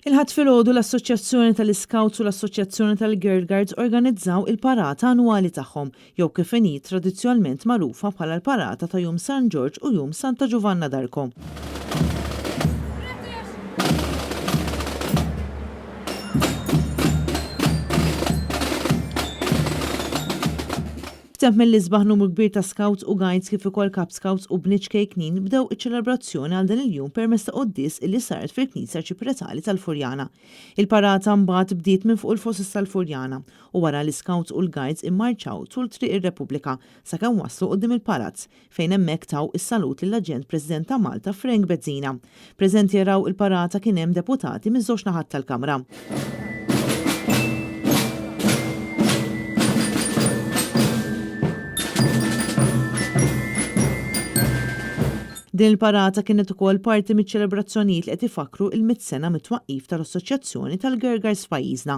Il-ħadd filgħodu l-Assoċjazzjoni tal-Iskawts u l-Assoċjazzjoni tal-Girl Guides organizzaw il-parata annwali tagħhom, jew kif inhi tradizzjonalment magħrufa bħala l-parata ta' Jum San George u Jum Santa Giovanna d'Arco. F'temp mill-isbaħ numru kbir ta' Scouts u Guides kif ukoll Cub Scouts u bniċ kejknin bdew iċ-ċelebrazzjoni għal dan il-jum permezz ta' qudies illi saret fil-Knisja Ċipretali tal-Furjana. Il-parata mbagħad bdiet minn fuq il-fossis tal-Furjana u wara l-Scouts u l-Guides immarċaw tul triq ir-Repubblika sakemm waslu quddiem il-Palazz fejn hemmhekk taw is-salut lill-Aġent President ta' Malta Frank Bezzina. Preżenti jaraw il-parata kien hemm deputati miż-żewġ naħat tal-Kamra. Din il-parata kienet ukoll parti miċ-ċelebrazzjonijiet li qed ifakru il-100 sena mit-twaqqif tal-Assoċjazzjoni tal-Girl Guides f'pajjiżna.